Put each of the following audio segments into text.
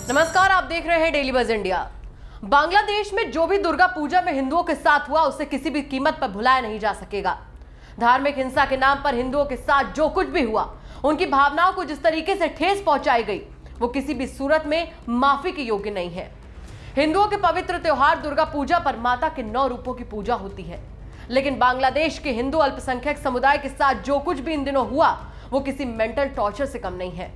नमस्कार, आप देख रहे हैं डेली बज इंडिया। बांग्लादेश में जो भी दुर्गा पूजा में हिंदुओं के साथ हुआ उसे किसी भी कीमत पर भुलाया नहीं जा सकेगा। धार्मिक हिंसा के नाम पर हिंदुओं के साथ जो कुछ भी हुआ, उनकी भावनाओं को जिस तरीके से ठेस पहुंचाई गई, वो किसी भी सूरत में माफी के योग्य नहीं है। हिंदुओं के पवित्र त्योहार दुर्गा पूजा पर माता के 9 रूपों की पूजा होती है, लेकिन बांग्लादेश के हिंदू अल्पसंख्यक समुदाय के साथ जो कुछ भी इन दिनों हुआ वो किसी मेंटल टॉर्चर से कम नहीं है।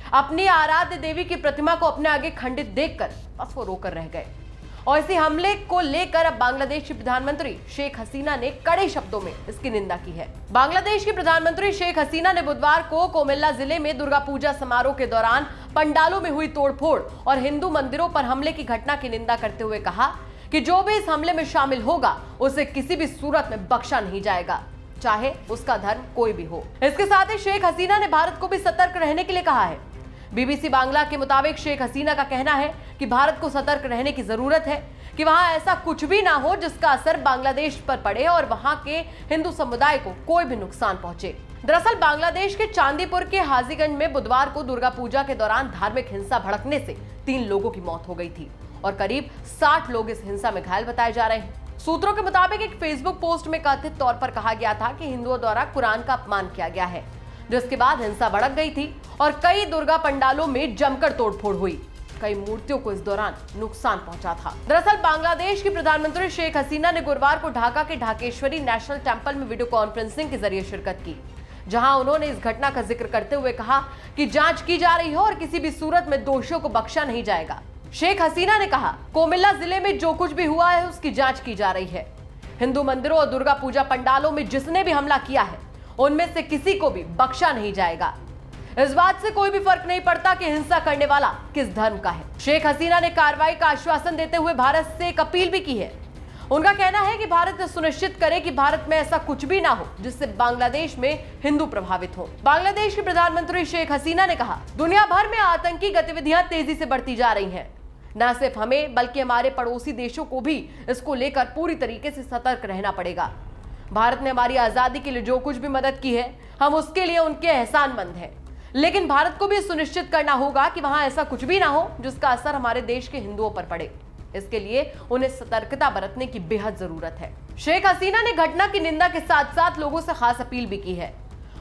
अपनी आराध्य देवी की प्रतिमा को अपने आगे खंडित देखकर बस वो रोकर रह गए। और इसी हमले को लेकर अब बांग्लादेश की प्रधानमंत्री शेख हसीना ने कड़े शब्दों में इसकी निंदा की है। बांग्लादेश की प्रधानमंत्री शेख हसीना ने बुधवार को कोमिल्ला जिले में दुर्गा पूजा समारोह के दौरान पंडालों में हुई तोड़फोड़ और हिंदू मंदिरों पर हमले की घटना की निंदा करते हुए कहा कि जो भी इस हमले में शामिल होगा उसे किसी भी सूरत में बख्शा नहीं जाएगा, चाहे उसका धर्म कोई भी हो। इसके साथ ही शेख हसीना ने भारत को भी सतर्क रहने के लिए कहा है। बीबीसी बांग्ला के मुताबिक शेख हसीना का कहना है कि भारत को सतर्क रहने की जरूरत है कि वहां ऐसा कुछ भी ना हो जिसका असर बांग्लादेश पर पड़े और वहां के हिंदू समुदाय को कोई भी नुकसान पहुंचे। दरअसल बांग्लादेश के चांदीपुर के हाजीगंज में बुधवार को दुर्गा पूजा के दौरान धार्मिक हिंसा भड़कने से 3 लोगों की मौत हो गई थी और करीब 60 लोग इस हिंसा में घायल बताए जा रहे हैं। सूत्रों के मुताबिक एक फेसबुक पोस्ट में कथित तौर पर कहा गया था कि हिंदुओं द्वारा कुरान का अपमान किया गया है, जिसके बाद हिंसा भड़क गई थी और कई दुर्गा पंडालों में जमकर तोड़फोड़ हुई। कई मूर्तियों को इस दौरान नुकसान पहुंचा था। दरअसल बांग्लादेश की प्रधानमंत्री शेख हसीना ने गुरुवार को ढाका के ढाकेश्वरी नेशनल टेंपल में वीडियो कॉन्फ्रेंसिंग के जरिए शिरकत की, जहां उन्होंने इस घटना का जिक्र करते हुए कहा कि जांच की जा रही है और किसी भी सूरत में दोषियों को बख्शा नहीं जाएगा। शेख हसीना ने कहा, कोमिल्ला जिले में जो कुछ भी हुआ है उसकी जांच की जा रही है। हिंदू मंदिरों और दुर्गा पूजा पंडालों में जिसने भी हमला किया है उनमें से किसी को भी बख्शा नहीं जाएगा। इस बात से कोई भी फर्क नहीं पड़ता कि हिंसा करने वाला किस धर्म का है। शेख हसीना ने कार्रवाई का आश्वासन देते हुए भारत से एक अपील भी की है। उनका कहना है कि भारत सुनिश्चित करे कि भारत में ऐसा कुछ भी ना हो जिससे बांग्लादेश में हिंदू प्रभावित हो। बांग्लादेश के प्रधानमंत्री शेख हसीना ने कहा, दुनिया भर में आतंकी गतिविधियां तेजी से बढ़ती जा रही हैं। न सिर्फ हमें बल्कि हमारे पड़ोसी देशों को भी इसको लेकर पूरी तरीके से सतर्क रहना पड़ेगा। भारत ने हमारी आजादी के लिए जो कुछ भी मदद की है, हम उसके लिए उनके एहसानमंद हैं, लेकिन भारत को भी सुनिश्चित करना होगा कि वहां ऐसा कुछ भी ना हो जिसका असर हमारे देश के हिंदुओं पर पड़े। इसके लिए उन्हें सतर्कता बरतने की बेहद जरूरत है। शेख हसीना ने घटना की निंदा के साथ साथ लोगों से खास अपील भी की है।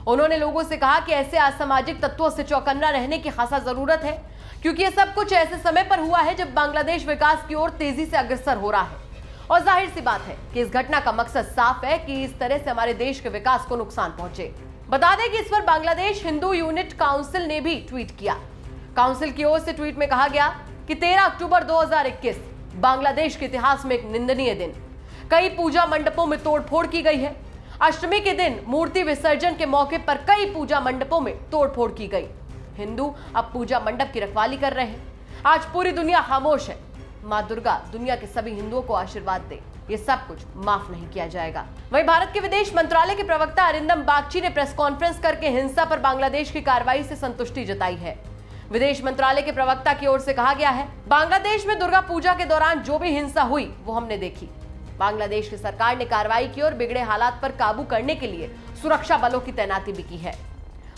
उन्होंने लोगों से कहा कि ऐसे असामाजिक तत्वों से चौकन्ना रहने की खासा जरूरत है, क्योंकि यह सब कुछ ऐसे समय पर हुआ है जब बांग्लादेश विकास की ओर तेजी से अग्रसर हो रहा है। और जाहिर सी बात है कि इस घटना का मकसद साफ है कि इस तरह से हमारे देश के विकास को नुकसान पहुंचे। बता दें कि इस पर बांग्लादेश हिंदू यूनिट काउंसिल ने भी ट्वीट किया। काउंसिल की ओर से ट्वीट में कहा गया कि 13 अक्टूबर 2021 बांग्लादेश के इतिहास में एक निंदनीय दिन। कई पूजा मंडपों में तोड़फोड़ की गई है। अष्टमी के दिन मूर्ति विसर्जन के मौके पर कई पूजा मंडपों में तोड़फोड़ की गई। हिंदू अब पूजा मंडप की रखवाली कर रहे हैं। आज पूरी दुनिया खामोश है। मां दुर्गा दुनिया के सभी हिंदुओं को आशीर्वाद दे, ये सब कुछ माफ नहीं किया जाएगा। वहीं भारत के विदेश मंत्रालय के प्रवक्ता अरिंदम बागची ने प्रेस कॉन्फ्रेंस करके हिंसा पर बांग्लादेश की कार्रवाई से संतुष्टि जताई है। विदेश मंत्रालय के प्रवक्ता की ओर से कहा गया है, बांग्लादेश में दुर्गा पूजा के दौरान जो भी हिंसा हुई वो हमने देखी। बांग्लादेश की सरकार ने कार्रवाई की और बिगड़े हालात पर काबू करने के लिए सुरक्षा बलों की तैनाती भी की है।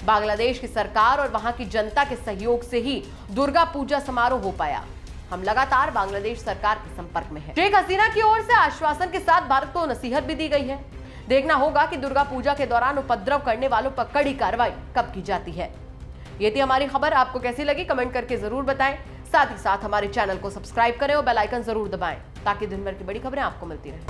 बांग्लादेश की सरकार और वहां की जनता के सहयोग से ही दुर्गा पूजा समारोह हो पाया। हम लगातार बांग्लादेश सरकार के संपर्क में हैं। शेख हसीना की ओर से आश्वासन के साथ भारत को नसीहत भी दी गई है। देखना होगा कि दुर्गा पूजा के दौरान उपद्रव करने वालों पर कड़ी कार्रवाई कब की जाती है। ये थी हमारी खबर। आपको कैसी लगी कमेंट करके जरूर बताएं। साथ ही साथ हमारे चैनल को सब्सक्राइब करें और बेल आइकन जरूर दबाएं ताकि दिन भर की बड़ी खबरें आपको मिलती रहें।